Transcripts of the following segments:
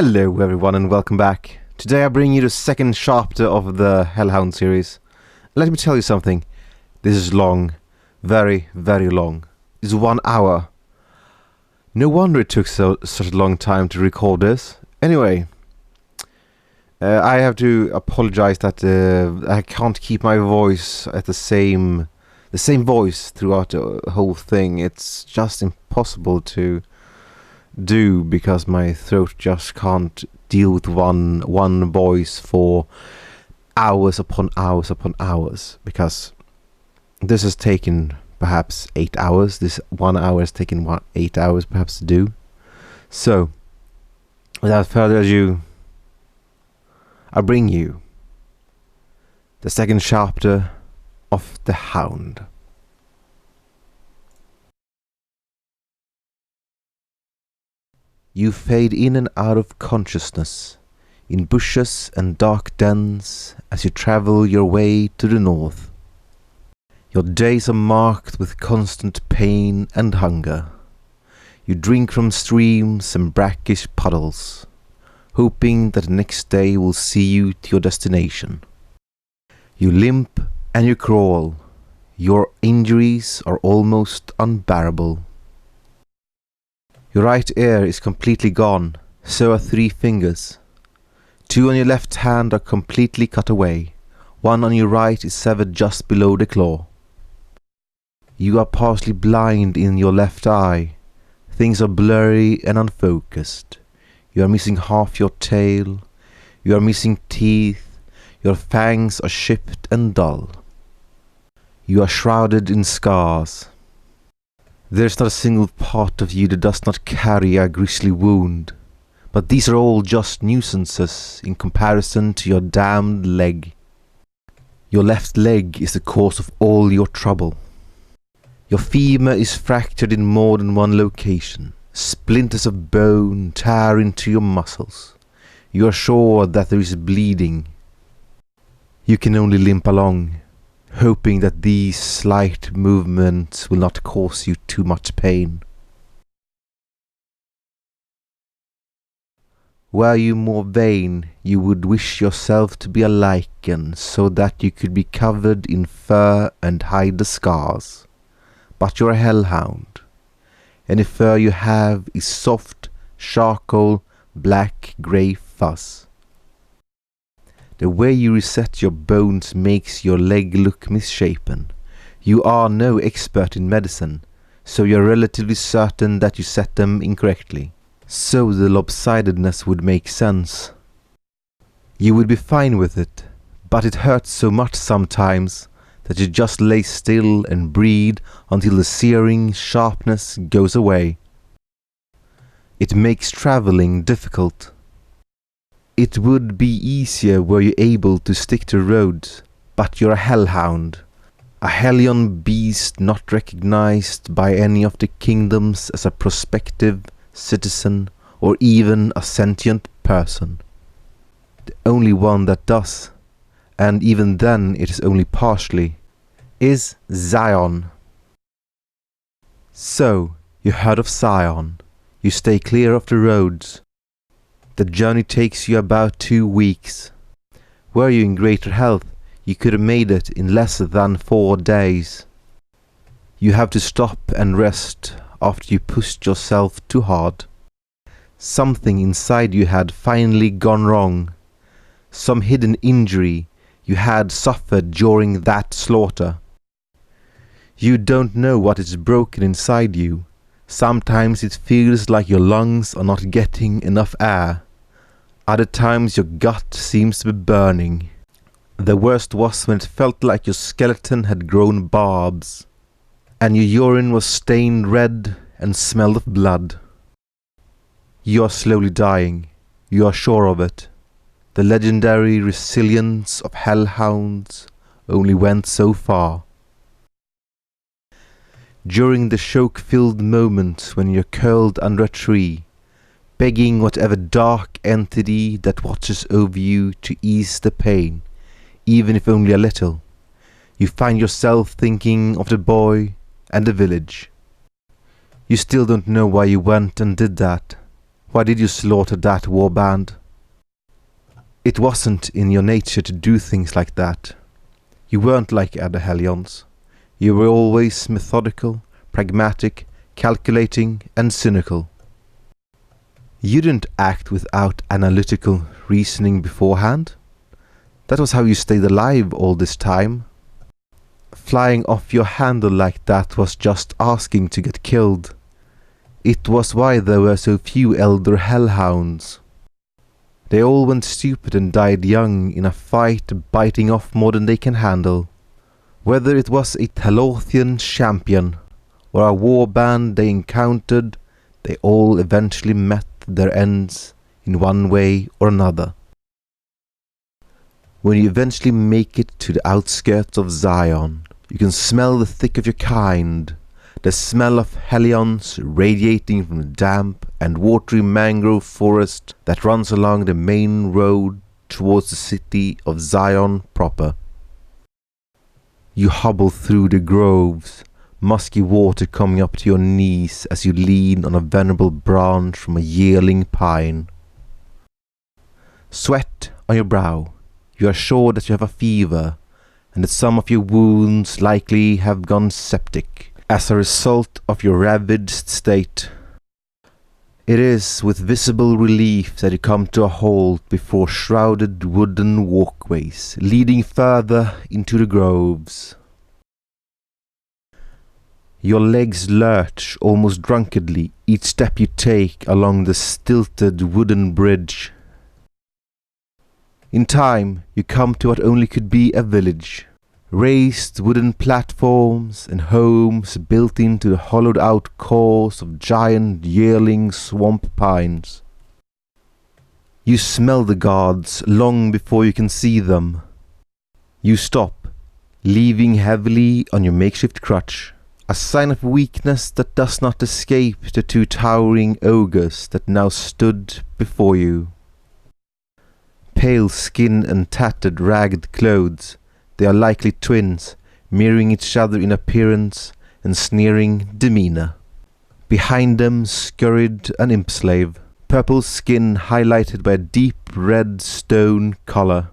Hello everyone and welcome back. Today I bring you the second chapter of the Hellhound series. Let me tell you something. This is long. Very, very long. It's 1 hour. No wonder it took such a long time to record this. Anyway, I have to apologize that I can't keep my voice at the same voice throughout the whole thing. It's just impossible to do because my throat just can't deal with one voice for hours upon hours upon hours, because this has taken perhaps 8 hours. This 1 hour has taken 8 hours perhaps to do. So without further ado, I bring you the second chapter of the Hound. You fade in and out of consciousness, in bushes and dark dens, as you travel your way to the north. Your days are marked with constant pain and hunger. You drink from streams and brackish puddles, hoping that the next day will see you to your destination. You limp and you crawl. Your injuries are almost unbearable. Your right ear is completely gone, so are 3 fingers. 2 on your left hand are completely cut away. 1 on your right is severed just below the claw. You are partially blind in your left eye. Things are blurry and unfocused. You are missing half your tail. You are missing teeth. Your fangs are chipped and dull. You are shrouded in scars. There's not a single part of you that does not carry a grisly wound, but these are all just nuisances in comparison to your damned leg. Your left leg is the cause of all your trouble. Your femur is fractured in more than one location. Splinters of bone tear into your muscles. You are sure that there is bleeding. You can only limp along, hoping that these slight movements will not cause you too much pain. Were you more vain, you would wish yourself to be a lichen, so that you could be covered in fur and hide the scars. But you're a hellhound. Any fur you have is soft, charcoal, black-grey fuzz. The way you reset your bones makes your leg look misshapen. You are no expert in medicine, so you're relatively certain that you set them incorrectly. So the lopsidedness would make sense. You would be fine with it, but it hurts so much sometimes that you just lay still and breathe until the searing sharpness goes away. It makes traveling difficult. It would be easier were you able to stick to roads, but you're a hellhound, a hellion beast not recognized by any of the kingdoms as a prospective citizen or even a sentient person. The only one that does, and even then it is only partially, is Zion. So, you heard of Zion. You stay clear of the roads. The journey takes you about 2 weeks. Were you in greater health, you could have made it in less than 4 days. You have to stop and rest after you pushed yourself too hard. Something inside you had finally gone wrong. Some hidden injury you had suffered during that slaughter. You don't know what is broken inside you. Sometimes it feels like your lungs are not getting enough air. Other times your gut seems to be burning. The worst was when it felt like your skeleton had grown barbs, and your urine was stained red and smelled of blood. You are slowly dying. You are sure of it. The legendary resilience of hellhounds only went so far. During the choke-filled moments when you're curled under a tree, begging whatever dark entity that watches over you to ease the pain, even if only a little, you find yourself thinking of the boy and the village. You still don't know why you went and did that. Why did you slaughter that warband? It wasn't in your nature to do things like that. You weren't like other Hellions. You were always methodical, pragmatic, calculating, and cynical. You didn't act without analytical reasoning beforehand. That was how you stayed alive all this time. Flying off your handle like that was just asking to get killed. It was why there were so few elder Hellhounds. They all went stupid and died young in a fight, biting off more than they can handle. Whether it was a Talothian champion or a warband they encountered, they all eventually met their ends in one way or another. When you eventually make it to the outskirts of Zion, you can smell the thick of your kind, the smell of Hellions radiating from the damp and watery mangrove forest that runs along the main road towards the city of Zion proper. You hobble through the groves, musky water coming up to your knees as you lean on a venerable branch from a yearling pine. Sweat on your brow, you are sure that you have a fever, and that some of your wounds likely have gone septic as a result of your ravaged state. It is with visible relief that you come to a halt before shrouded wooden walkways leading further into the groves. Your legs lurch almost drunkenly each step you take along the stilted wooden bridge. In time, you come to what only could be a village. Raised wooden platforms and homes built into the hollowed-out cores of giant yearling swamp pines. You smell the gods long before you can see them. You stop, leaving heavily on your makeshift crutch, a sign of weakness that does not escape the two towering ogres that now stood before you. Pale skin and tattered, ragged clothes, they are likely twins, mirroring each other in appearance and sneering demeanor. Behind them scurried an imp slave, purple skin highlighted by a deep red stone collar.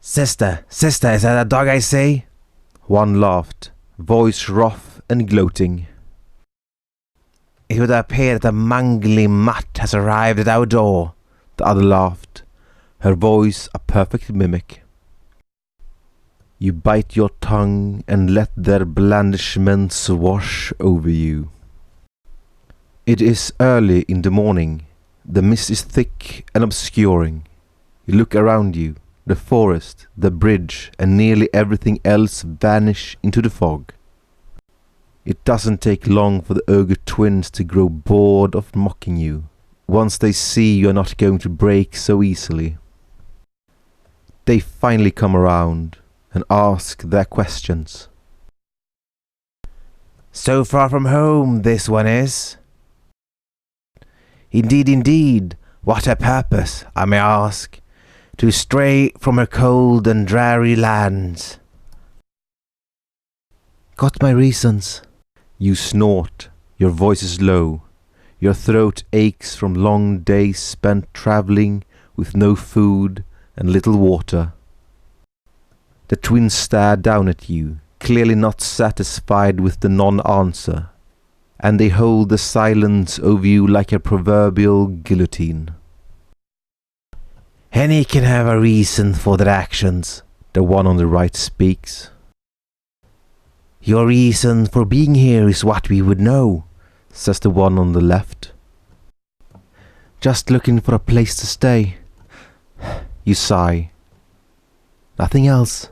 Sister, is that a dog I see? One laughed, voice rough and gloating. It would appear that a mangly mutt has arrived at our door. The other laughed, her voice a perfect mimic. You bite your tongue and let their blandishments wash over you. It is early in the morning. The mist is thick and obscuring. You look around you. The forest, the bridge, and nearly everything else vanish into the fog. It doesn't take long for the ogre twins to grow bored of mocking you, once they see you are not going to break so easily. They finally come around and ask their questions. So far from home, this one is. Indeed, what a purpose, I may ask, to stray from her cold and dreary lands. Got my reasons. You snort, your voice is low, your throat aches from long days spent travelling with no food and little water. The twins stare down at you, clearly not satisfied with the non-answer, and they hold the silence over you like a proverbial guillotine. Any can have a reason for their actions, the one on the right speaks. Your reason for being here is what we would know, says the one on the left. Just looking for a place to stay. You sigh. Nothing else.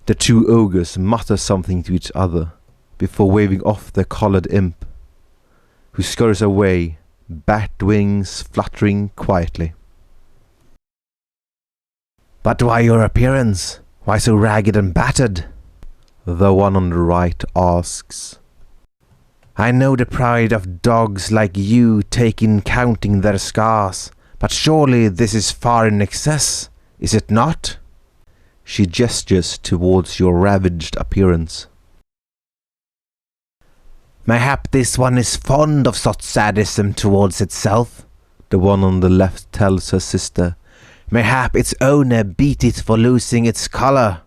The two ogres mutter something to each other before waving off their collared imp, who scurries away, bat wings fluttering quietly. But why your appearance? Why so ragged and battered? The one on the right asks. I know the pride of dogs like you take in counting their scars, but surely this is far in excess, is it not? She gestures towards your ravaged appearance. Mayhap this one is fond of such sadism towards itself, the one on the left tells her sister. Mayhap its owner beat it for losing its colour.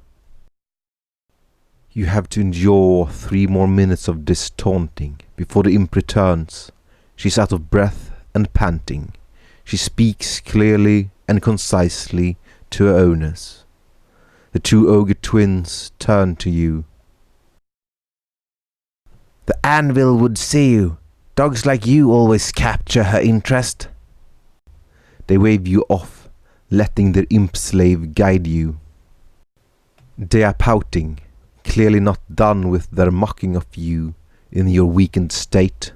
You have to endure 3 more minutes of this taunting before the imp returns. She's out of breath and panting. She speaks clearly and concisely to her owners. The 2 ogre twins turn to you. The anvil would see you. Dogs like you always capture her interest. They wave you off, letting their imp slave guide you. They are pouting, clearly not done with their mocking of you in your weakened state.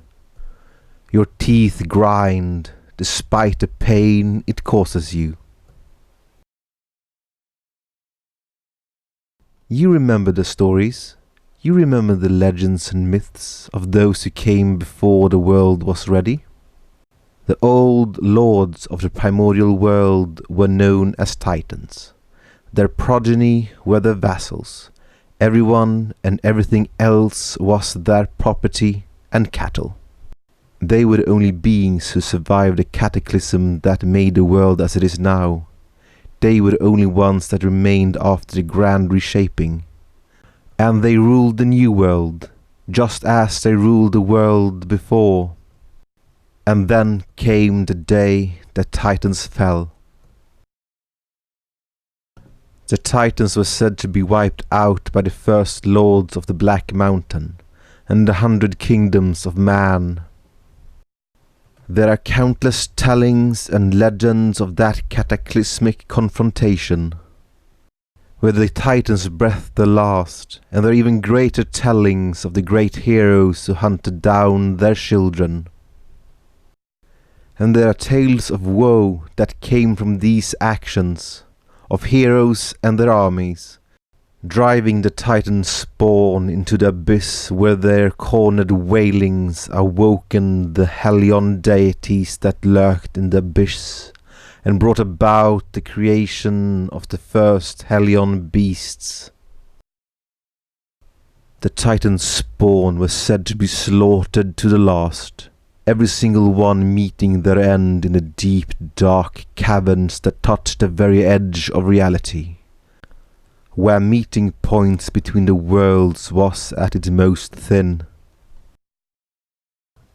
Your teeth grind despite the pain it causes you. You remember the stories. You remember the legends and myths of those who came before the world was ready. The old lords of the primordial world were known as Titans. Their progeny were their vassals. Everyone and everything else was their property and cattle. They were the only beings who survived the cataclysm that made the world as it is now. They were the only ones that remained after the grand reshaping. And they ruled the new world, just as they ruled the world before. And then came the day that Titans fell. The Titans were said to be wiped out by the first lords of the Black Mountain and the 100 kingdoms of man. There are countless tellings and legends of that cataclysmic confrontation, where the Titans breathed the last, and there are even greater tellings of the great heroes who hunted down their children. And there are tales of woe that came from these actions, of heroes and their armies, driving the Titan spawn into the abyss where their cornered wailings awoken the Hellion deities that lurked in the abyss, and brought about the creation of the first Hellion beasts. The Titan spawn was said to be slaughtered to the last, every single one meeting their end in the deep, dark caverns that touched the very edge of reality, where meeting points between the worlds was at its most thin.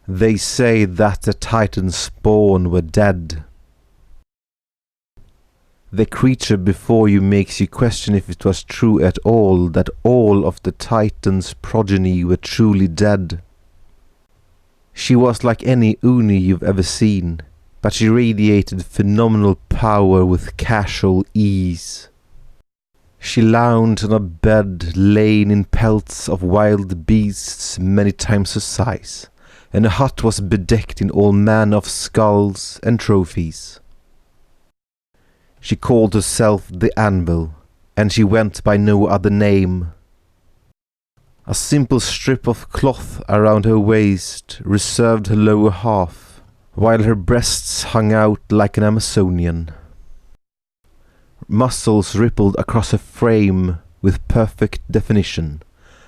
They say that the Titan spawn were dead. The creature before you makes you question if it was true at all that all of the Titan's progeny were truly dead. She was like any Uni you've ever seen, but she radiated phenomenal power with casual ease. She lounged on a bed lain in pelts of wild beasts many times her size, and the hut was bedecked in all manner of skulls and trophies. She called herself the Anvil, and she went by no other name. A simple strip of cloth around her waist reserved her lower half, while her breasts hung out like an Amazonian. Muscles rippled across her frame with perfect definition.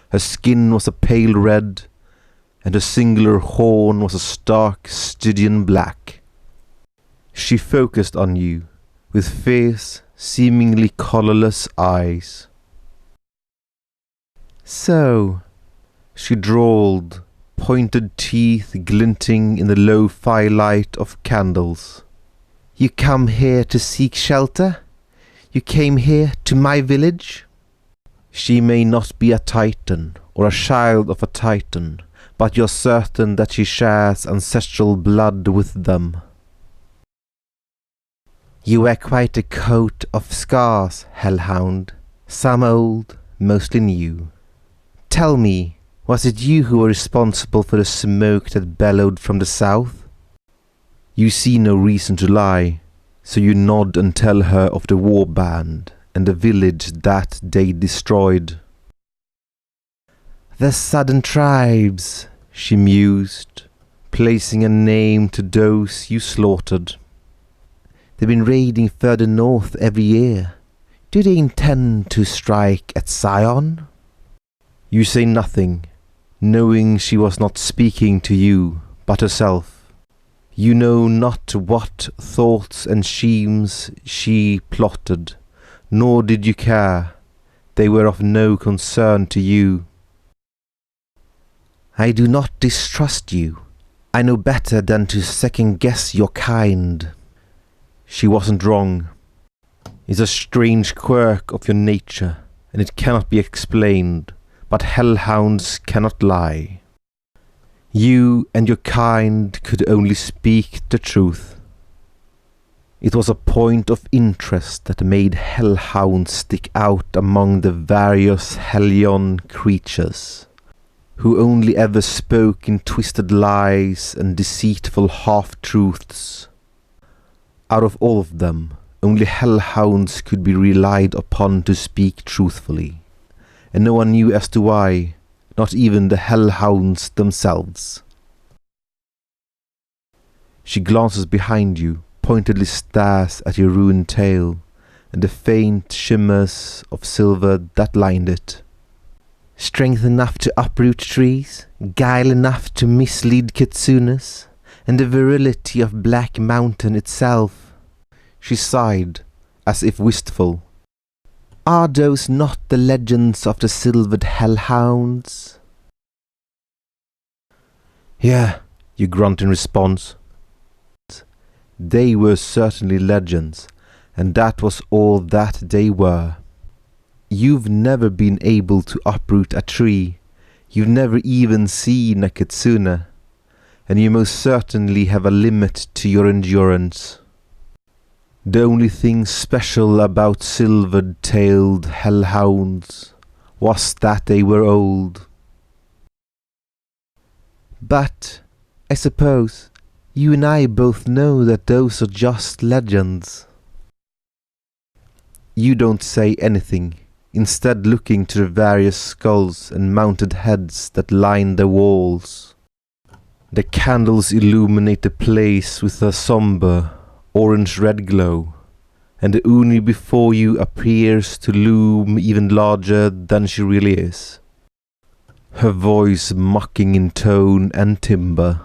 Her skin was a pale red, and her singular horn was a stark Stygian black. She focused on you with fierce, seemingly colourless eyes. "So," she drawled, pointed teeth glinting in the low firelight of candles. "You come here to seek shelter? You came here to my village?" She may not be a Titan or a child of a Titan, but you're certain that she shares ancestral blood with them. "You wear quite a coat of scars, Hellhound, some old, mostly new. Tell me, was it you who were responsible for the smoke that bellowed from the south?" You see no reason to lie, so you nod and tell her of the war band and the village that they destroyed. "The Southern tribes," she mused, placing a name to those you slaughtered. "They've been raiding further north every year. Do they intend to strike at Zion?" You say nothing, knowing she was not speaking to you, but herself. You know not what thoughts and schemes she plotted, nor did you care. They were of no concern to you. I do not distrust you. I know better than to second-guess your kind. She wasn't wrong. It's a strange quirk of your nature, and it cannot be explained, but hellhounds cannot lie. You and your kind could only speak the truth. It was a point of interest that made hellhounds stick out among the various hellion creatures, who only ever spoke in twisted lies and deceitful half-truths. Out of all of them, only hellhounds could be relied upon to speak truthfully, and no one knew as to why, not even the hellhounds themselves. She glances behind you, pointedly stares at your ruined tail, and the faint shimmers of silver that lined it. Strength enough to uproot trees, guile enough to mislead kitsunes, and the virility of Black Mountain itself. She sighed, as if wistful. Are those not the legends of the silvered hellhounds? Yeah, you grunt in response. They were certainly legends, and that was all that they were. You've never been able to uproot a tree, you've never even seen a kitsune, and you most certainly have a limit to your endurance. The only thing special about silver-tailed hellhounds was that they were old. But, I suppose, you and I both know that those are just legends. You don't say anything, instead looking to the various skulls and mounted heads that line the walls. The candles illuminate the place with a somber, orange-red glow, and the Uni before you appears to loom even larger than she really is, her voice mocking in tone and timbre.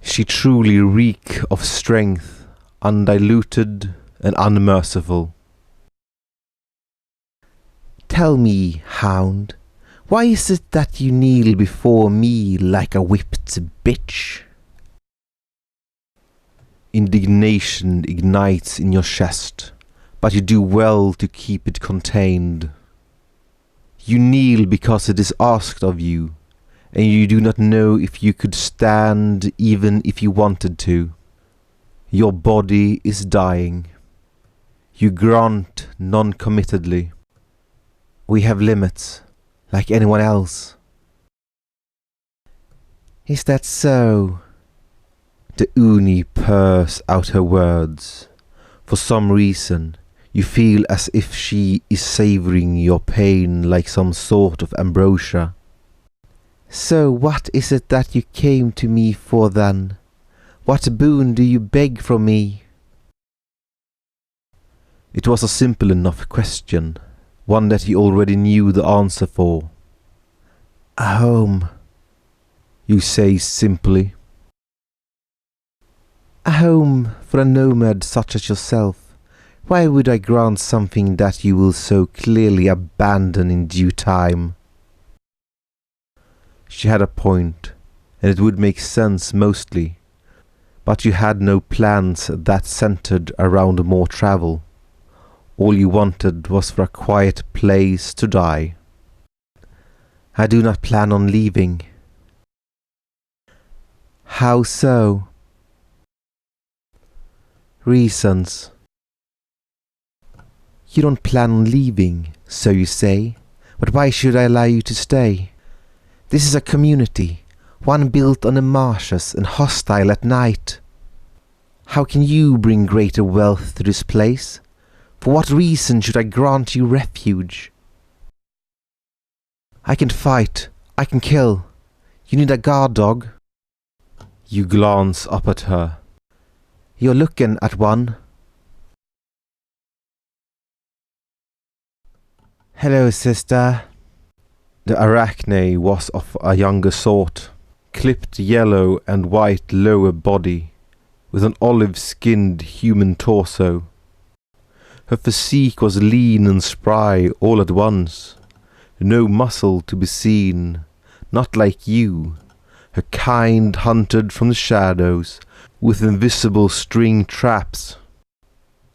She truly reek of strength, undiluted and unmerciful. Tell me, Hound, why is it that you kneel before me like a whipped bitch? Indignation ignites in your chest, but you do well to keep it contained. You kneel because it is asked of you, and you do not know if you could stand even if you wanted to. Your body is dying. You grunt non-committedly. We have limits, like anyone else. Is that so? The Uni purrs out her words. For some reason, you feel as if she is savouring your pain like some sort of ambrosia. So what is it that you came to me for then? What boon do you beg from me? It was a simple enough question, one that he already knew the answer for. A home, you say simply. A home for a nomad such as yourself. Why would I grant something that you will so clearly abandon in due time? She had a point, and it would make sense mostly, but you had no plans that centered around more travel. All you wanted was for a quiet place to die. I do not plan on leaving. How so? Reasons. You don't plan on leaving, so you say, but why should I allow you to stay? This is a community, one built on the marshes and hostile at night. How can you bring greater wealth to this place? For what reason should I grant you refuge? I can fight, I can kill. You need a guard dog. You glance up at her. You're looking at one. Hello, sister. The arachne was of a younger sort, clipped yellow and white lower body, with an olive-skinned human torso. Her physique was lean and spry all at once, no muscle to be seen, not like you, her kind hunted from the shadows with invisible string traps.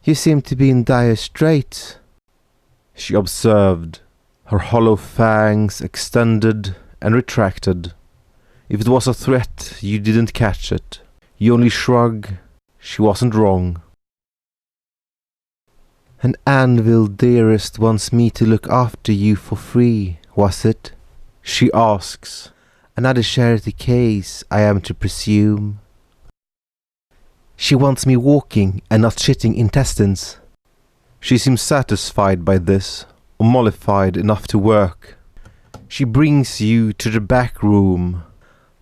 "You seem to be in dire straits," she observed, her hollow fangs extended and retracted. If it was a threat, you didn't catch it. You only shrug. She wasn't wrong. "An anvil, dearest, wants me to look after you for free, was it?" she asks. "Another charity case, I am to presume." "She wants me walking and not shitting intestines." She seems satisfied by this, or mollified enough to work. She brings you to the back room,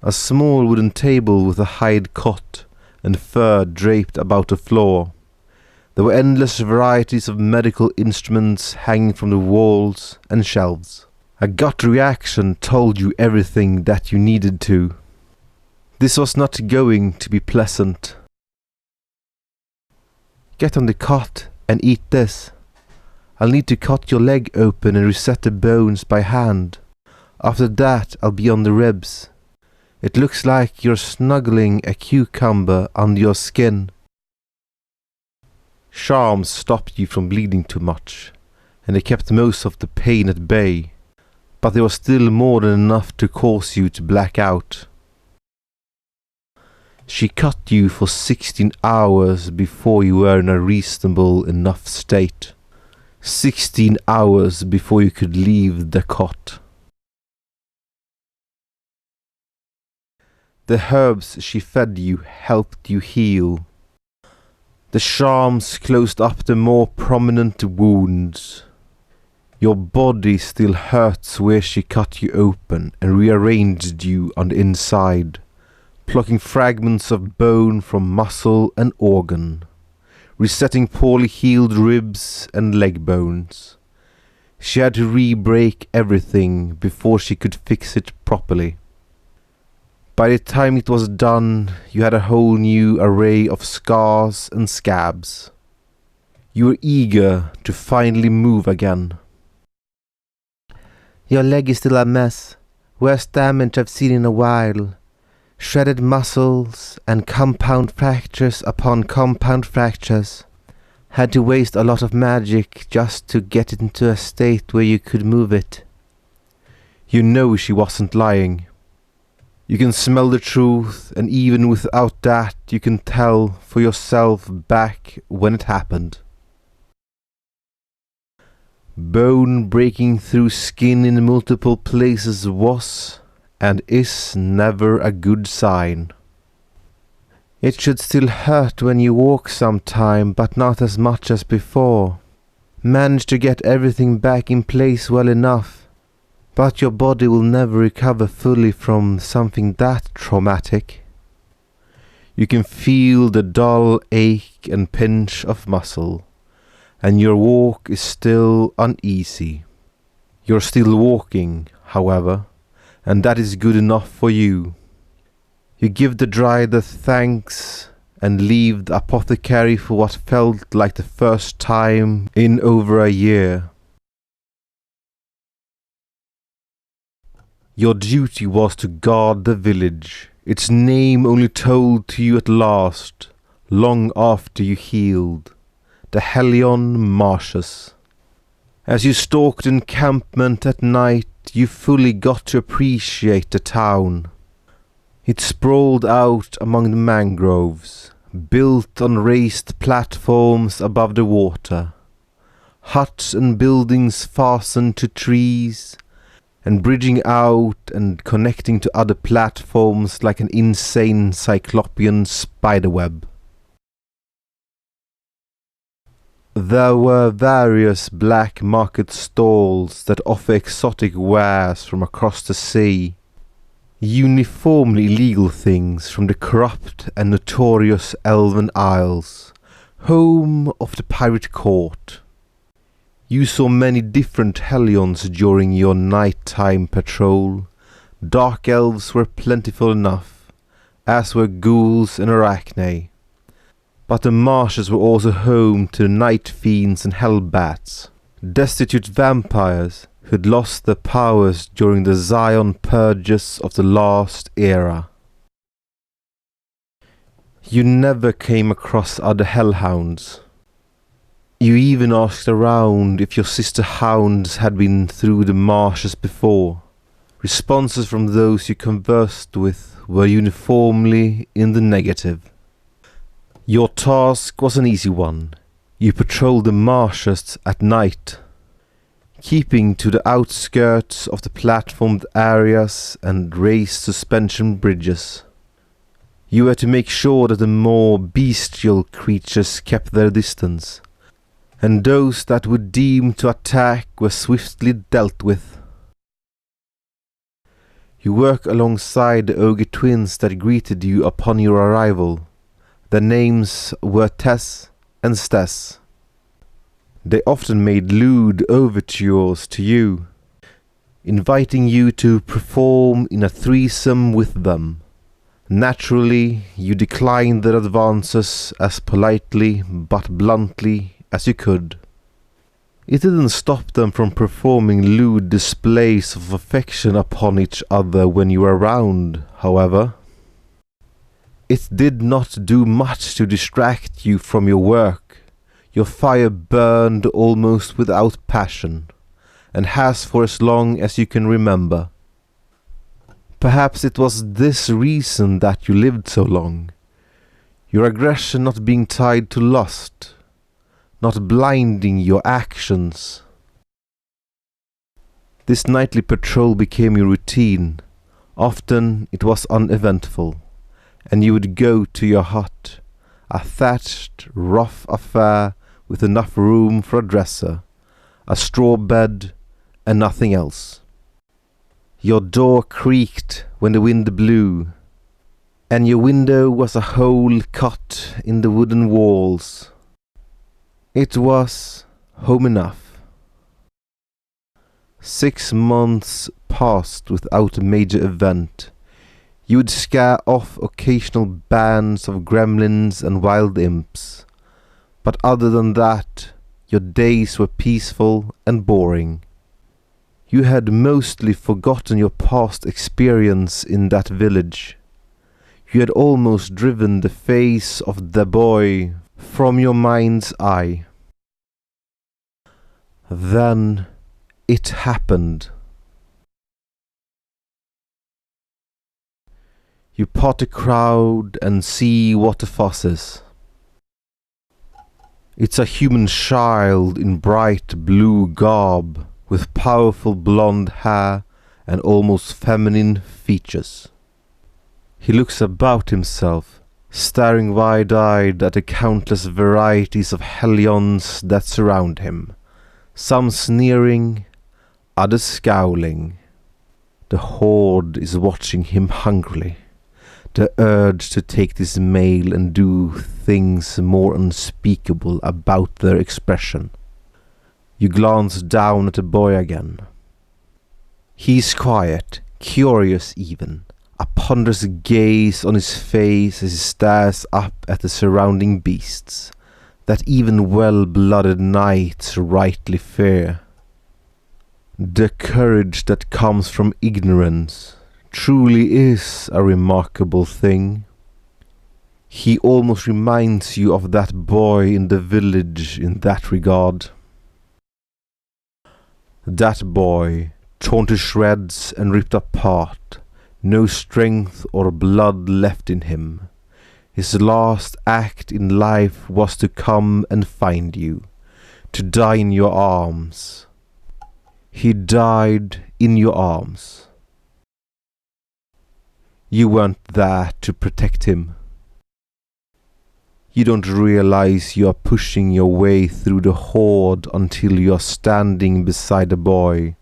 a small wooden table with a hide cot and fur draped about the floor. There were endless varieties of medical instruments hanging from the walls and shelves. A gut reaction told you everything that you needed to. This was not going to be pleasant. "Get on the cot and eat this. I'll need to cut your leg open and reset the bones by hand. After that, I'll be on the ribs. It looks like you're snuggling a cucumber under your skin." Charms stopped you from bleeding too much, and they kept most of the pain at bay, but there was still more than enough to cause you to black out. She cut you for 16 hours before you were in a reasonable enough state. 16 hours before you could leave the cot. The herbs she fed you helped you heal. The charms closed up the more prominent wounds. Your body still hurts where she cut you open and rearranged you on the inside, plucking fragments of bone from muscle and organ, resetting poorly healed ribs and leg bones. She had to re-break everything before she could fix it properly. By the time it was done, you had a whole new array of scars and scabs. You were eager to finally move again. "Your leg is still a mess. Worst damage I've seen in a while. Shredded muscles and compound fractures upon compound fractures. Had to waste a lot of magic just to get it into a state where you could move it." You know she wasn't lying. You can smell the truth, and even without that you can tell for yourself back when it happened. Bone breaking through skin in multiple places was, and is, never a good sign. "It should still hurt when you walk sometime, but not as much as before. Managed to get everything back in place well enough. But your body will never recover fully from something that traumatic." You can feel the dull ache and pinch of muscle, and your walk is still uneasy. You're still walking, however, and that is good enough for you. You give the driver thanks and leave the apothecary for what felt like the first time in over a year. Your duty was to guard the village, its name only told to you at last, long after you healed, the Hellhound marshes. As you stalked encampment at night, you fully got to appreciate the town. It sprawled out among the mangroves, built on raised platforms above the water, huts and buildings fastened to trees, and bridging out and connecting to other platforms like an insane cyclopean spiderweb. There were various black market stalls that offer exotic wares from across the sea, uniformly illegal things from the corrupt and notorious Elven Isles, home of the pirate court. You saw many different hellions during your nighttime patrol. Dark elves were plentiful enough, as were ghouls and arachne. But the marshes were also home to night fiends and hellbats, destitute vampires who had lost their powers during the Zion purges of the last era. You never came across other hellhounds. You even asked around if your sister hounds had been through the marshes before. Responses from those you conversed with were uniformly in the negative. Your task was an easy one. You patrolled the marshes at night, keeping to the outskirts of the platformed areas and raised suspension bridges. You were to make sure that the more bestial creatures kept their distance, and those that would deem to attack were swiftly dealt with. You work alongside the ogre twins that greeted you upon your arrival. Their names were Tess and Stess. They often made lewd overtures to you, inviting you to perform in a threesome with them. Naturally, you declined their advances as politely but bluntly as you could. It didn't stop them from performing lewd displays of affection upon each other when you were around, however. It did not do much to distract you from your work. Your fire burned almost without passion, and has for as long as you can remember. Perhaps it was this reason that you lived so long. Your aggression not being tied to lust, not blinding your actions. This nightly patrol became your routine. Often it was uneventful, and you would go to your hut, a thatched, rough affair with enough room for a dresser, a straw bed, and nothing else. Your door creaked when the wind blew, and your window was a hole cut in the wooden walls. It was home enough. 6 months passed without a major event. You would scare off occasional bands of gremlins and wild imps, but other than that, your days were peaceful and boring. You had mostly forgotten your past experience in that village. You had almost driven the face of the boy from your mind's eye. Then it happened. You part the crowd and see what the fuss is. It's a human child in bright blue garb, with powerful blonde hair and almost feminine features. He looks about himself, staring wide-eyed at the countless varieties of hellions that surround him, some sneering, others scowling. The horde is watching him hungrily. The urge to take this male and do things more unspeakable about their expression. You glance down at the boy again. He's quiet, curious even, a ponderous gaze on his face as he stares up at the surrounding beasts, that even well-blooded knights rightly fear. The courage that comes from ignorance truly is a remarkable thing. He almost reminds you of that boy in the village in that regard. That boy, torn to shreds and ripped apart, no strength or blood left in him. His last act in life was to come and find you, to die in your arms. He died in your arms. You weren't there to protect him. You don't realize you are pushing your way through the horde until you are standing beside the boy,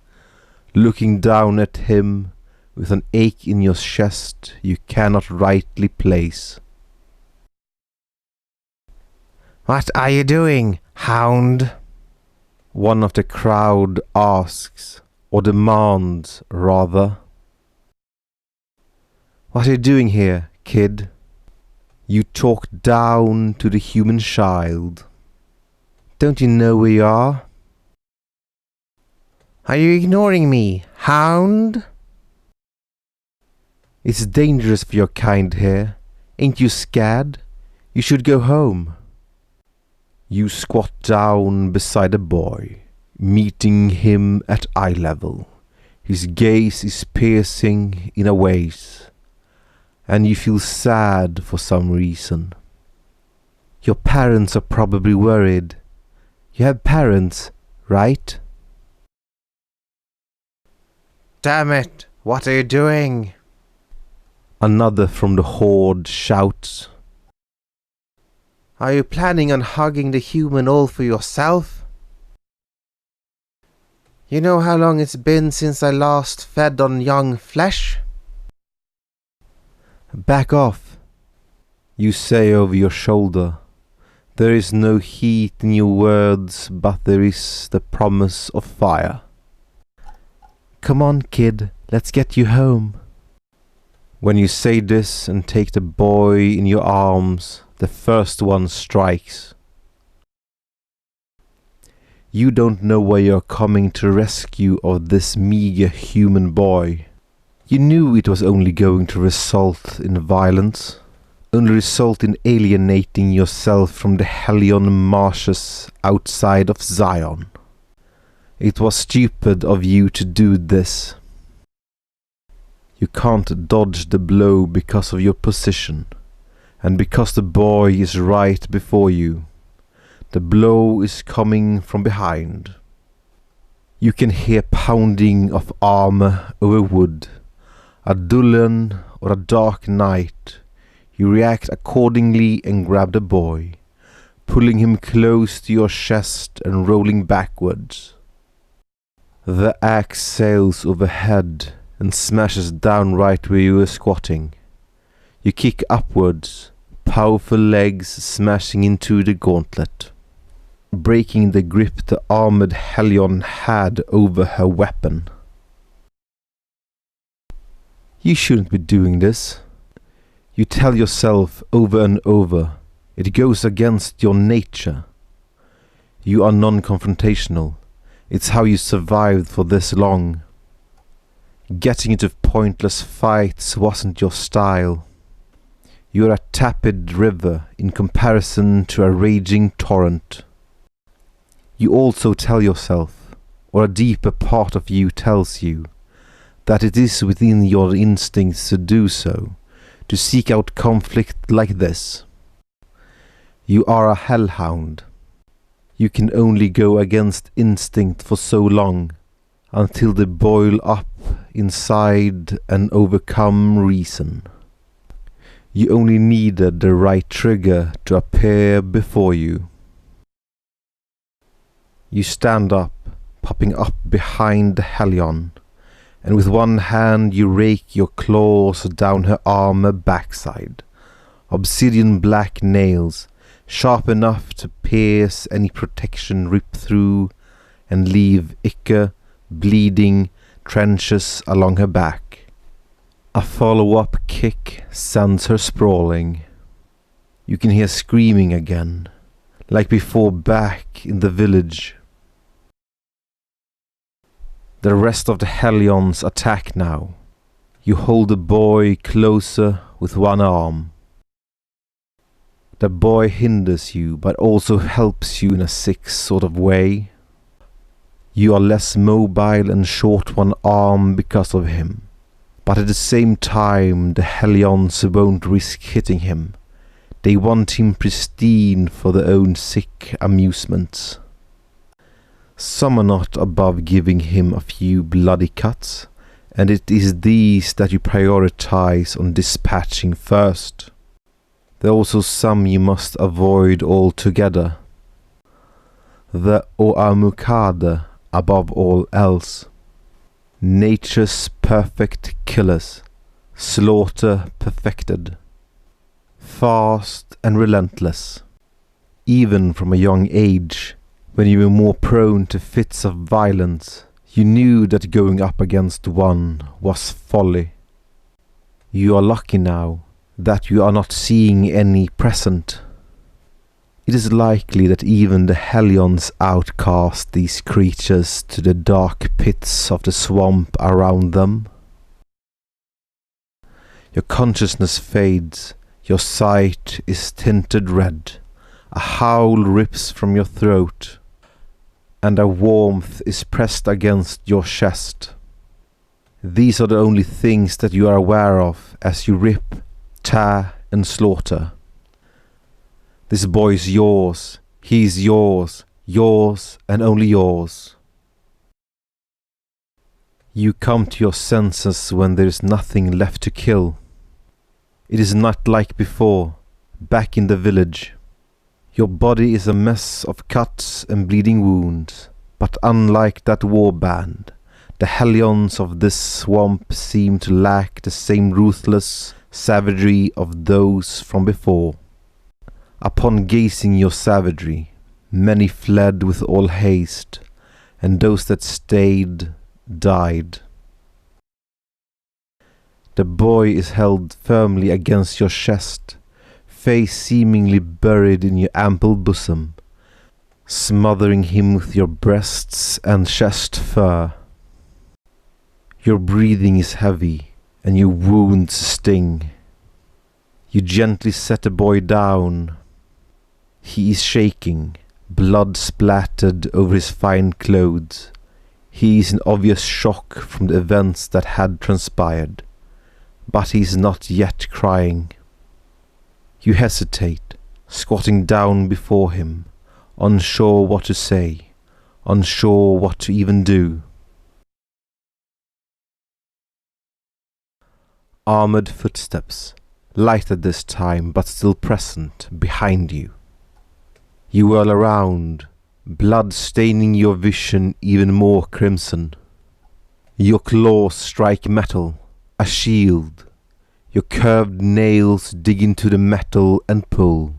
looking down at him with an ache in your chest you cannot rightly place. "What are you doing, Hound?" one of the crowd asks, or demands, rather. What are you doing here, kid? You talk down to the human child. Don't you know where you are? Are you ignoring me, Hound? It's dangerous for your kind here. Ain't you scared? You should go home. You squat down beside a boy, meeting him at eye level. His gaze is piercing in a ways, and you feel sad for some reason. Your parents are probably worried. You have parents, right? Damn it! What are you doing? Another from the horde shouts. Are you planning on hugging the human all for yourself? You know how long it's been since I last fed on young flesh? Back off, you say over your shoulder. There is no heat in your words, but there is the promise of fire. Come on, kid, let's get you home. When you say this and take the boy in your arms, the first one strikes. You don't know why you're coming to rescue of this meager human boy. You knew it was only going to result in violence, only result in alienating yourself from the Hellion marshes outside of Zion. It was stupid of you to do this. You can't dodge the blow because of your position, and because the boy is right before you. The blow is coming from behind. You can hear pounding of armor over wood. A dullen or a dark night. You react accordingly and grab the boy, pulling him close to your chest and rolling backwards. The axe sails overhead and smashes down right where you were squatting. You kick upwards, powerful legs smashing into the gauntlet, breaking the grip the armored Hellion had over her weapon. You shouldn't be doing this. You tell yourself over and over, it goes against your nature. You are non-confrontational. It's how you survived for this long. Getting into pointless fights wasn't your style. You're a tepid river in comparison to a raging torrent. You also tell yourself, or a deeper part of you tells you, that it is within your instincts to do so, to seek out conflict like this. You are a hellhound. You can only go against instinct for so long, until they boil up inside and overcome reason. You only needed the right trigger to appear before you. You stand up, popping up behind the Hellion, and with one hand you rake your claws down her armor backside. Obsidian black nails, sharp enough to pierce any protection, rip through and leave ichor, bleeding trenches along her back. A follow-up kick sends her sprawling. You can hear screaming again, like before back in the village. The rest of the Hellions attack now. You hold the boy closer with one arm. The boy hinders you, but also helps you in a sick sort of way. You are less mobile and short one arm because of him. But at the same time, the Hellions won't risk hitting him. They want him pristine for their own sick amusements. Some are not above giving him a few bloody cuts, and it is these that you prioritize on dispatching first. There are also some you must avoid altogether. The Oamukade above all else. Nature's perfect killers, slaughter perfected. Fast and relentless. Even from a young age, when you were more prone to fits of violence, you knew that going up against one was folly. You are lucky now that you are not seeing any present. It is likely that even the Hellions outcast these creatures to the dark pits of the swamp around them. Your consciousness fades, your sight is tinted red, a howl rips from your throat, and a warmth is pressed against your chest. These are the only things that you are aware of as you rip, tear, and slaughter. This boy is yours, he is yours, yours and only yours. You come to your senses when there is nothing left to kill. It is not like before, back in the village. Your body is a mess of cuts and bleeding wounds, but unlike that war band, the Hellions of this swamp seem to lack the same ruthless savagery of those from before. Upon gazing your savagery, many fled with all haste, and those that stayed died. The boy is held firmly against your chest, face seemingly buried in your ample bosom, smothering him with your breasts and chest fur. Your breathing is heavy, and your wounds sting. You gently set the boy down. He is shaking, blood splattered over his fine clothes. He is in obvious shock from the events that had transpired, but he is not yet crying. You hesitate, squatting down before him, unsure what to say, unsure what to even do. Armored footsteps, lighter this time but still present, behind you. You whirl around, blood staining your vision even more crimson. Your claws strike metal, a shield. Your curved nails dig into the metal and pull,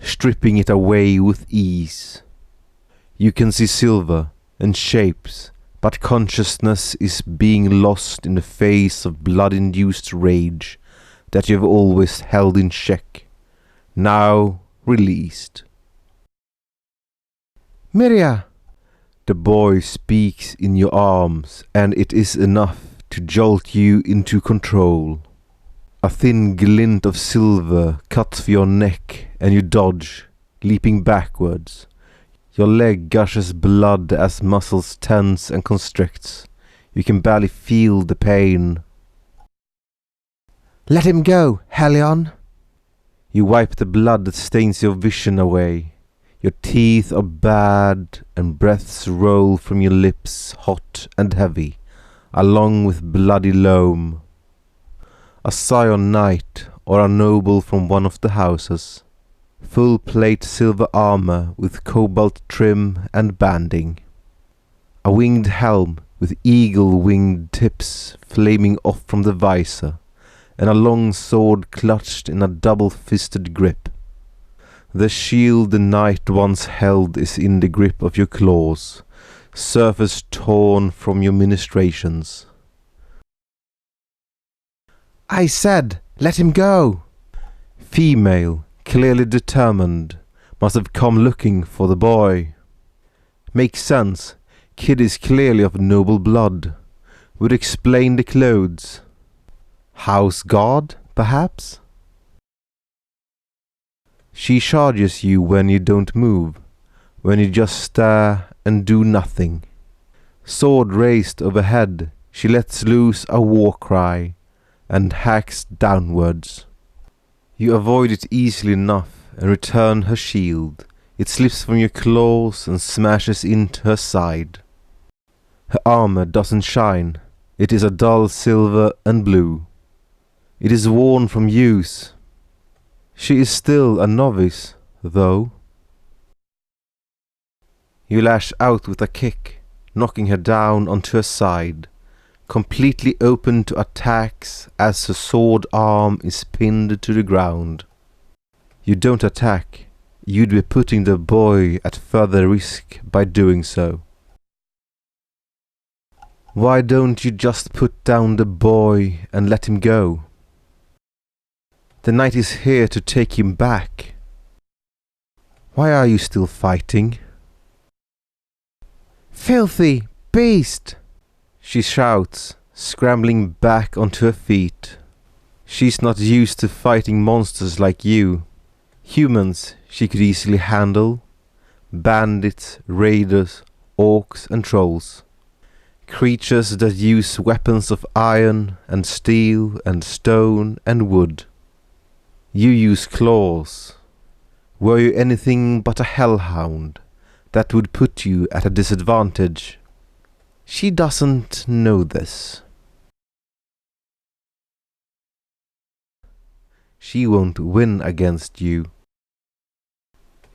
stripping it away with ease. You can see silver and shapes, but consciousness is being lost in the face of blood-induced rage that you have always held in check, now released. Mirya! The boy speaks in your arms, and it is enough to jolt you into control. A thin glint of silver cuts for your neck, and you dodge, leaping backwards. Your leg gushes blood as muscles tense and constricts. You can barely feel the pain. Let him go, Hellion! You wipe the blood that stains your vision away. Your teeth are bad, and breaths roll from your lips, hot and heavy, along with bloody loam. A scion knight or a noble from one of the houses. Full plate silver armor with cobalt trim and banding. A winged helm with eagle-winged tips flaming off from the visor, and a long sword clutched in a double-fisted grip. The shield the knight once held is in the grip of your claws, surface torn from your ministrations. I said, let him go! Female, clearly determined, must have come looking for the boy. Makes sense, kid is clearly of noble blood. Would explain the clothes. House guard, perhaps? She charges you when you don't move, when you just stare and do nothing. Sword raised overhead, she lets loose a war cry and hacks downwards. You avoid it easily enough and return her shield. It slips from your claws and smashes into her side. Her armor doesn't shine. It is a dull silver and blue. It is worn from use. She is still a novice, though. You lash out with a kick, knocking her down onto her side, completely open to attacks as her sword arm is pinned to the ground. You don't attack. You'd be putting the boy at further risk by doing so. Why don't you just put down the boy and let him go? The knight is here to take him back. Why are you still fighting? Filthy beast! She shouts, scrambling back onto her feet. She's not used to fighting monsters like you. Humans she could easily handle. Bandits, raiders, orcs and trolls. Creatures that use weapons of iron and steel and stone and wood. You use claws. Were you anything but a hellhound, that would put you at a disadvantage. She doesn't know this. She won't win against you.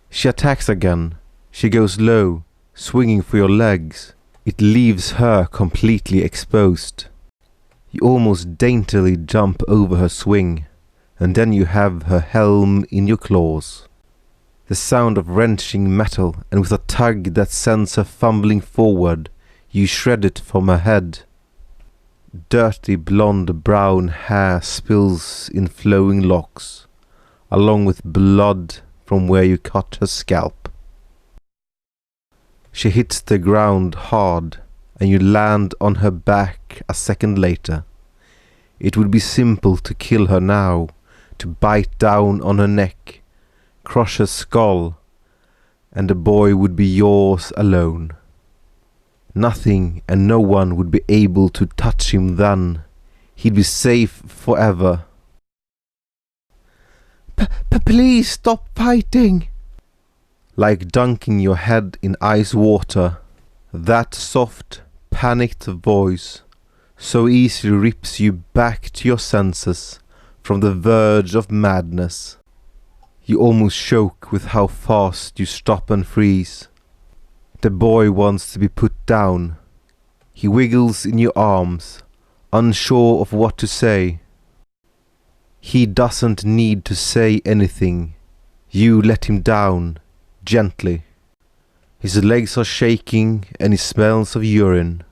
She attacks again. She goes low, swinging for your legs. It leaves her completely exposed. You almost daintily jump over her swing, and then you have her helm in your claws. The sound of wrenching metal, and with a tug that sends her fumbling forward, you shred it from her head. Dirty blonde brown hair spills in flowing locks, along with blood from where you cut her scalp. She hits the ground hard, and you land on her back a second later. It would be simple to kill her now, to bite down on her neck, crush her skull, and the boy would be yours alone. Nothing and no one would be able to touch him then. He'd be safe forever. Please stop fighting! Like dunking your head in ice water, that soft, panicked voice so easily rips you back to your senses from the verge of madness. You almost choke with how fast you stop and freeze. The boy wants to be put down. He wiggles in your arms, unsure of what to say. He doesn't need to say anything. You let him down, gently. His legs are shaking and he smells of urine.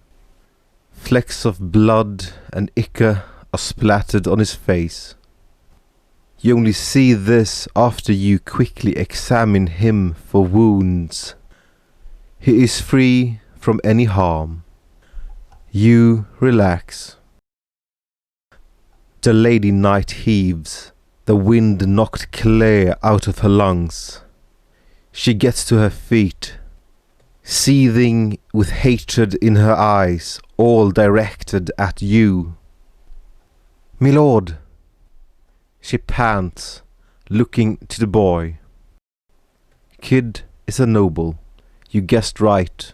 Flecks of blood and ichor are splattered on his face. You only see this after you quickly examine him for wounds. He is free from any harm. You relax. The lady knight heaves, the wind knocked clear out of her lungs. She gets to her feet, seething with hatred in her eyes, all directed at you. "My lord," she pants, looking to the boy. Kid is a noble. You guessed right.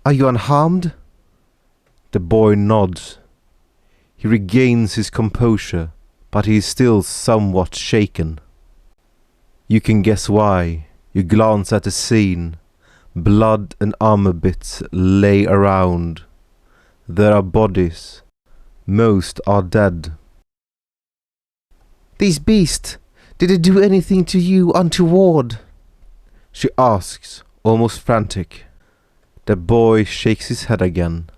"Are you unharmed?" The boy nods. He regains his composure, but he is still somewhat shaken. You can guess why. You glance at the scene. Blood and armor bits lay around. There are bodies. Most are dead. "These beasts, did they do anything to you untoward?" she asks, almost frantic. The boy shakes his head again,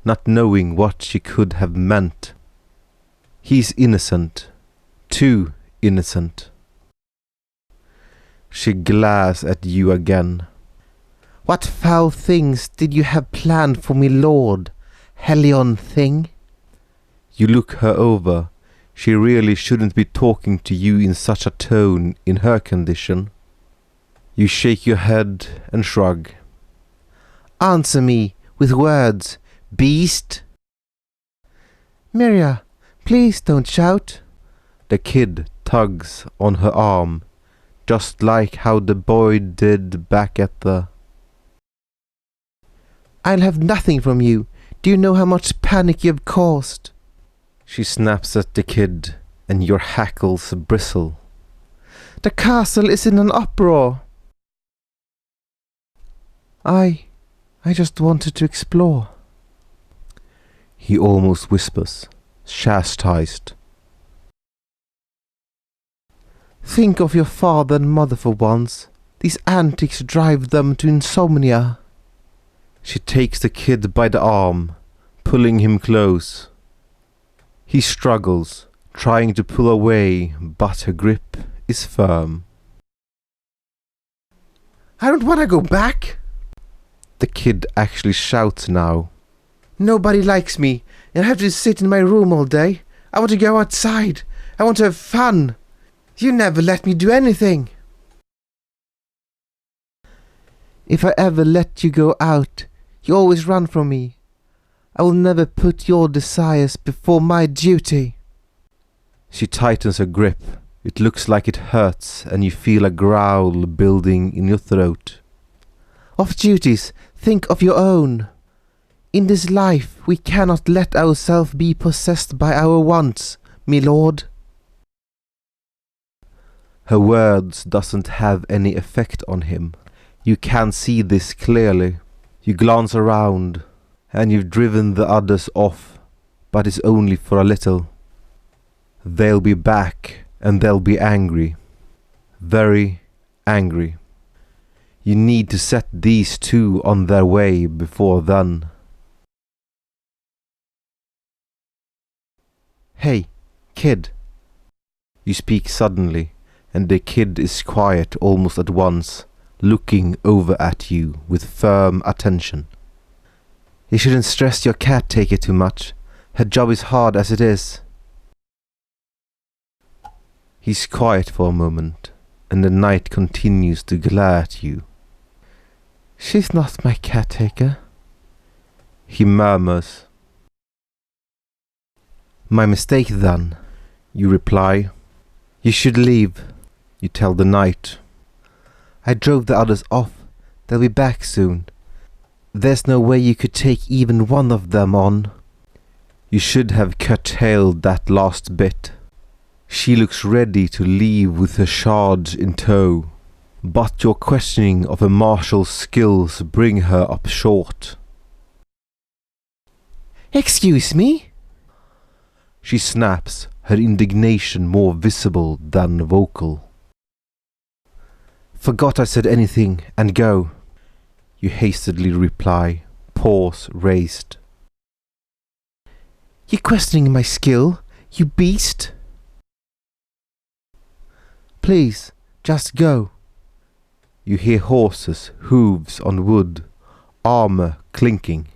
not knowing what she could have meant. He's innocent. Too innocent. She glares at you again. "What foul things did you have planned for me lord, hellion thing?" You look her over. She really shouldn't be talking to you in such a tone in her condition. You shake your head and shrug. "Answer me with words, beast!" "Mirya, please don't shout." The kid tugs on her arm, just like how the boy did back at the... "I'll have nothing from you. Do you know how much panic you've caused?" She snaps at the kid, and your hackles bristle. "The castle is in an uproar." I just wanted to explore." He almost whispers, chastised. Think of your father and mother for once. These antics drive them to insomnia. She takes the kid by the arm, pulling him close. He struggles, trying to pull away, but her grip is firm. I don't want to go back. The kid actually shouts now. Nobody likes me, and I have to sit in my room all day. I want to go outside. I want to have fun. You never let me do anything. If I ever let you go out, you always run from me. I will never put your desires before my duty. She tightens her grip. It looks like it hurts, and you feel a growl building in your throat. Of duties, think of your own. In this life, we cannot let ourselves be possessed by our wants, my lord. Her words doesn't have any effect on him. You can see this clearly. You glance around, and you've driven the others off, but it's only for a little. They'll be back, and they'll be angry. Very angry. You need to set these two on their way before then. Hey, kid. You speak suddenly, and the kid is quiet almost at once, looking over at you with firm attention. You shouldn't stress your caretaker too much. Her job is hard as it is. He's quiet for a moment, and the night continues to glare at you. She's not my caretaker, he murmurs. My mistake then, you reply. You should leave, you tell the night. I drove the others off. They'll be back soon. There's no way you could take even one of them on. You should have curtailed that last bit. She looks ready to leave with her charge in tow, but your questioning of her marshal's skills bring her up short. Excuse me? She snaps, her indignation more visible than vocal. Forgot I said anything, and go. You hastily reply, paws raised. You questioning my skill, you beast? Please, just go. You hear horses, hooves on wood, armor clinking.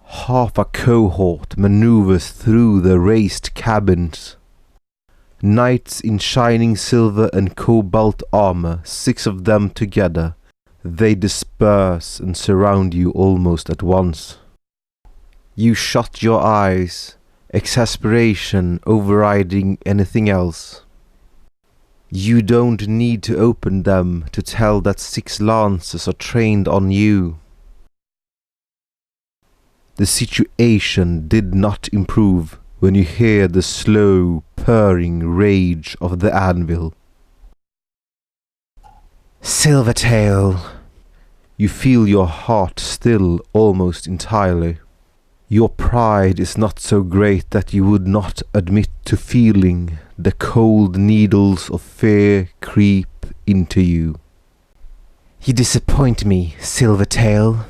Half a cohort maneuvers through the raised cabins. Knights in shining silver and cobalt armor, 6 of them together. They disperse and surround you almost at once. You shut your eyes, exasperation overriding anything else. You don't need to open them to tell that 6 lancers are trained on you. The situation did not improve when you hear the slow, purring rage of the anvil. Silvertail. You feel your heart still almost entirely. Your pride is not so great that you would not admit to feeling the cold needles of fear creep into you. You disappoint me, Silvertail.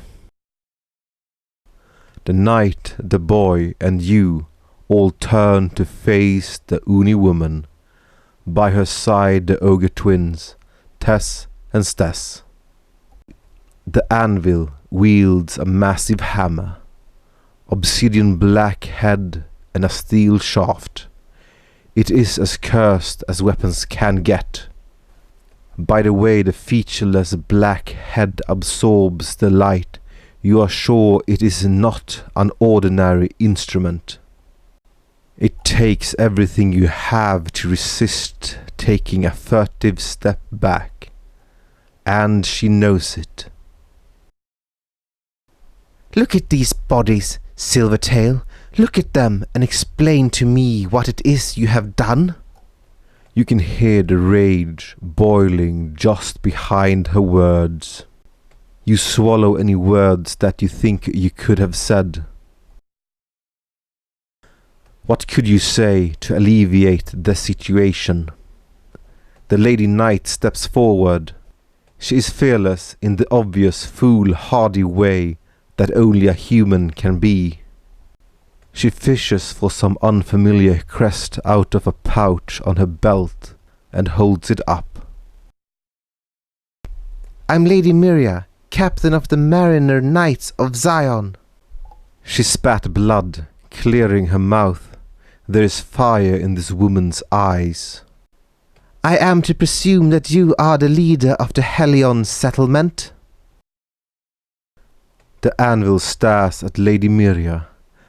The knight, the boy, and you all turn to face the Uni woman. By her side the ogre twins, Tess and Stess. The anvil wields a massive hammer, obsidian black head and a steel shaft. It is as cursed as weapons can get. By the way the featureless black head absorbs the light, you are sure it is not an ordinary instrument. It takes everything you have to resist taking a furtive step back, and she knows it. Look at these bodies, Silvertail. Look at them and explain to me what it is you have done. You can hear the rage boiling just behind her words. You swallow any words that you think you could have said. What could you say to alleviate the situation? The Lady Knight steps forward. She is fearless in the obvious foolhardy way that only a human can be. She fishes for some unfamiliar crest out of a pouch on her belt and holds it up. I'm Lady Miria, captain of the Mariner Knights of Zion. She spat blood, clearing her mouth. There is fire in this woman's eyes. I am to presume that you are the leader of the Hellhound settlement? The anvil stares at Lady Miria,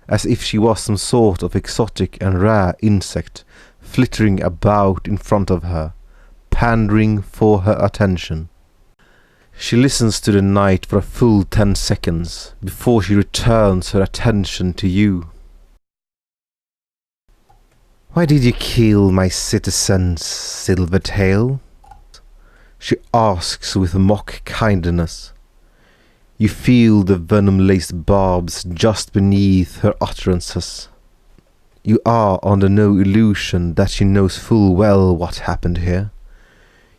as if she was some sort of exotic and rare insect flittering about in front of her, pandering for her attention. She listens to the knight for a full 10 seconds before she returns her attention to you. Why did you kill my citizens, Silvertail? She asks with mock kindness. You feel the venom-laced barbs just beneath her utterances. You are under no illusion that she knows full well what happened here.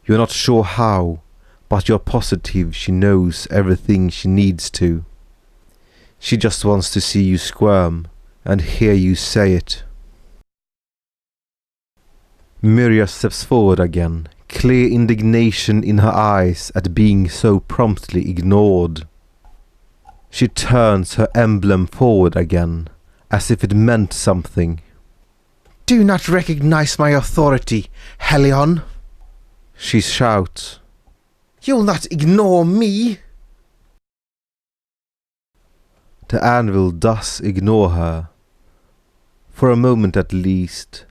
You are not sure how, but you're positive she knows everything she needs to. She just wants to see you squirm and hear you say it. Miria steps forward again, clear indignation in her eyes at being so promptly ignored. She turns her emblem forward again, as if it meant something. Do not recognize my authority, Hellhound! She shouts. You'll not ignore me! The anvil does ignore her, for a moment at least,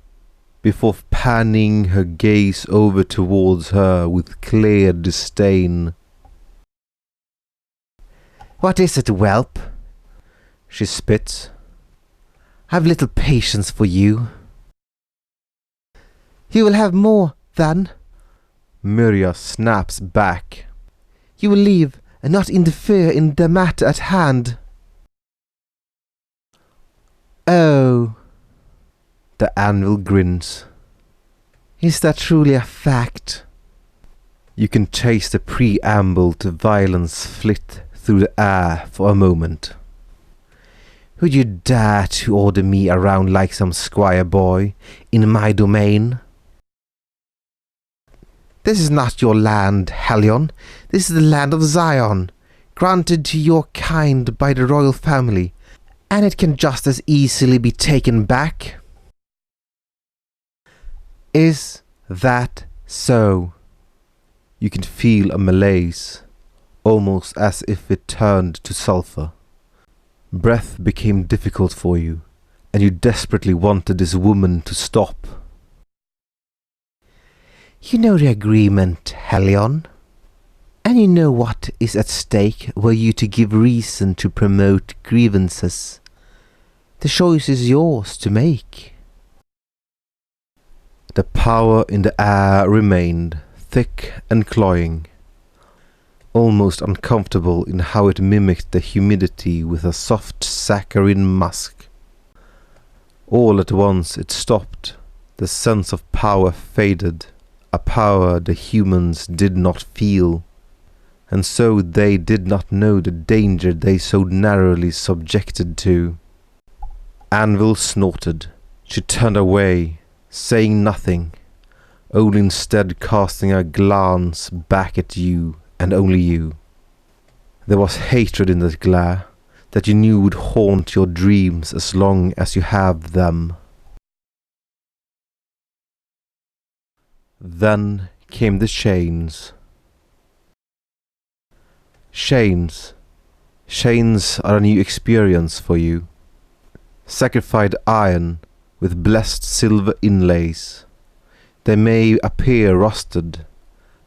before panning her gaze over towards her with clear disdain. What is it, whelp? She spits. I've little patience for you. You will have more, then. Miria snaps back. You will leave and not interfere in the matter at hand. Oh. The anvil grins. Is that truly a fact? You can taste the preamble to violence flit through the air for a moment. Would you dare to order me around like some squire boy in my domain? This is not your land, Hellhound. This is the land of Zion, granted to your kind by the royal family, and it can just as easily be taken back. Is that so? You can feel a malaise, almost as if it turned to sulfur. Breath became difficult for you, and you desperately wanted this woman to stop. You know the agreement, Hellhound, and you know what is at stake were you to give reason to promote grievances. The choice is yours to make. The power in the air remained, thick and cloying, almost uncomfortable in how it mimicked the humidity with a soft saccharine musk. All at once it stopped, the sense of power faded, a power the humans did not feel, and so they did not know the danger they so narrowly subjected to. Anvil snorted. She turned away, saying nothing, only instead casting a glance back at you and only you. There was hatred in that glare that you knew would haunt your dreams as long as you have them. Then came the chains. Chains. Chains are a new experience for you. Sacrificed iron with blessed silver inlays. They may appear rusted,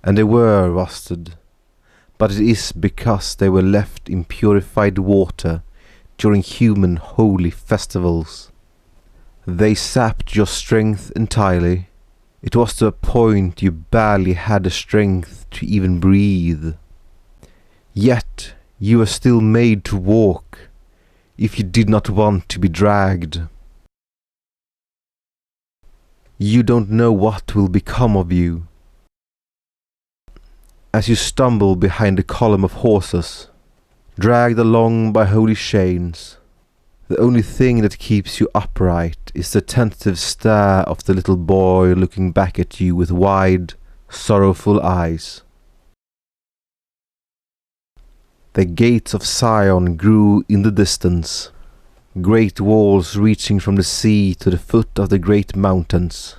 and they were rusted, but it is because they were left in purified water during human holy festivals. They sapped your strength entirely. It was to a point you barely had the strength to even breathe. Yet you were still made to walk, if you did not want to be dragged. You don't know what will become of you. as you stumble behind a column of horses, dragged along by holy chains. The only thing that keeps you upright is the tentative stare of the little boy looking back at you with wide, sorrowful eyes. The gates of Zion grew in the distance, great walls reaching from the sea to the foot of the great mountains,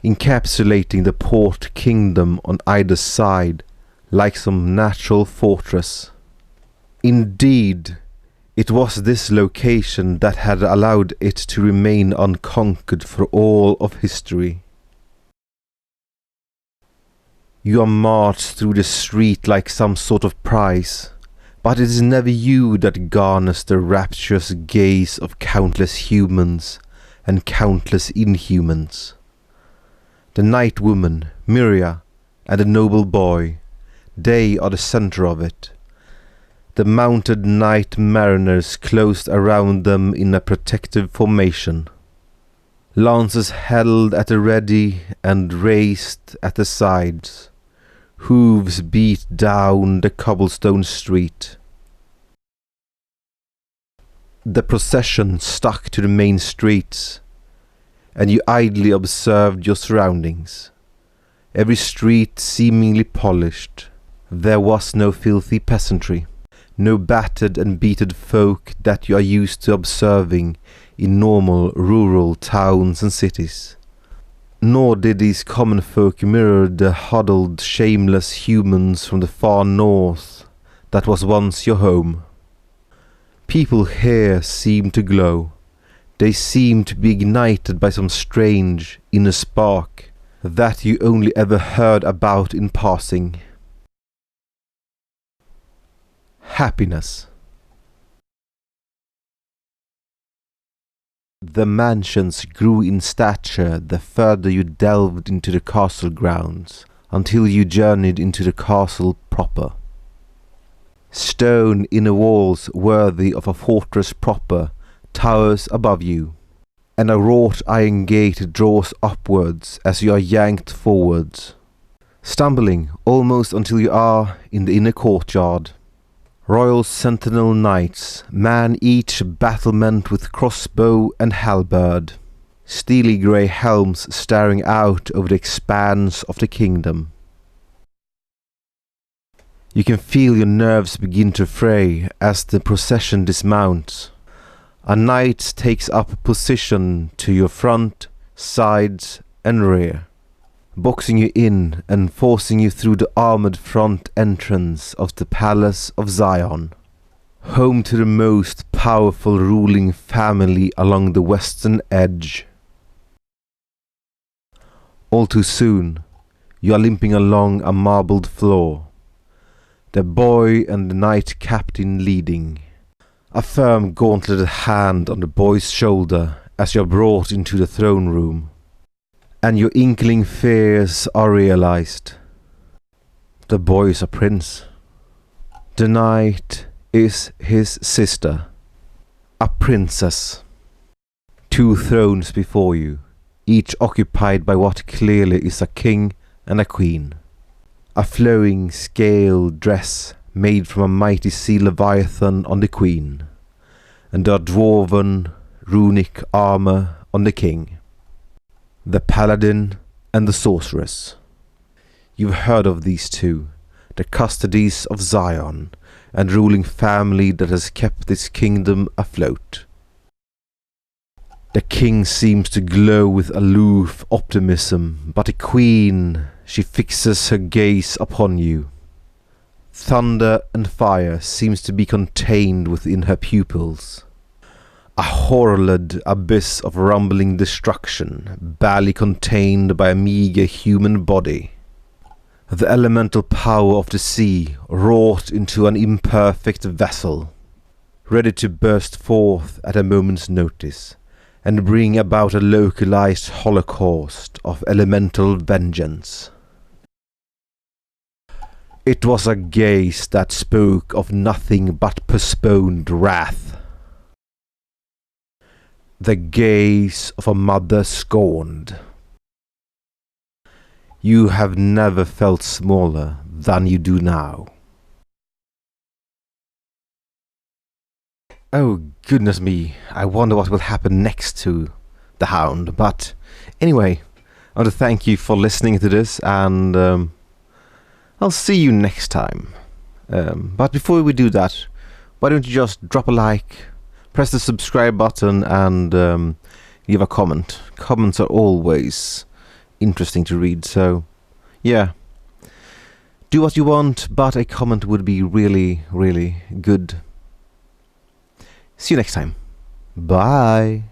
encapsulating the port kingdom on either side like some natural fortress. Indeed, it was this location that had allowed it to remain unconquered for all of history. You are marched through the street like some sort of prize, but it is never you that garners the rapturous gaze of countless humans and countless inhumans. The night woman, Miria, and the noble boy, they are the center of it. The mounted night mariners closed around them in a protective formation. Lances held at the ready and raised at the sides. Hooves beat down the cobblestone street. The procession stuck to the main streets, and you idly observed your surroundings. Every street seemingly polished. There was no filthy peasantry, no battered and beaten folk that you are used to observing in normal rural towns and cities. Nor did these common folk mirror the huddled, shameless humans from the far north that was once your home. People here seemed to glow. They seemed to be ignited by some strange inner spark that you only ever heard about in passing. Happiness. The mansions grew in stature the further you delved into the castle grounds, until you journeyed into the castle proper. Stone inner walls worthy of a fortress proper towers above you, and a wrought iron gate draws upwards as you are yanked forwards, stumbling almost until you are in the inner courtyard. Royal sentinel knights man each battlement with crossbow and halberd, steely grey helms staring out over the expanse of the kingdom. You can feel your nerves begin to fray as the procession dismounts. A knight takes up position to your front, sides and rear, boxing you in and forcing you through the armoured front entrance of the Palace of Zion, home to the most powerful ruling family along the western edge. All too soon, you are limping along a marbled floor, the boy and the knight captain leading, a firm gauntleted hand on the boy's shoulder as you are brought into the throne room. And your inkling fears are realized. The boy is a prince. The knight is his sister, a princess. Two thrones before you, each occupied by what clearly is a king and a queen. A flowing scale dress made from a mighty sea leviathan on the queen, and a dwarven runic armor on the king. The paladin and the sorceress. You've heard of these two, the custodies of Zion, and ruling family that has kept this kingdom afloat. The king seems to glow with aloof optimism, but the queen, she fixes her gaze upon you. Thunder and fire seems to be contained within her pupils. A horrid abyss of rumbling destruction, barely contained by a meager human body. The elemental power of the sea wrought into an imperfect vessel, ready to burst forth at a moment's notice, and bring about a localized holocaust of elemental vengeance. It was a gaze that spoke of nothing but postponed wrath. The gaze of a mother scorned. You have never felt smaller than you do now. Oh, goodness me, I wonder what will happen next to the Hound. But anyway, I want to thank you for listening to this, and I'll see you next time. But before we do that, why don't you just drop a like, press the subscribe button, and leave a comment. Comments are always interesting to read, so yeah. Do what you want, but a comment would be really, really good. See you next time. Bye.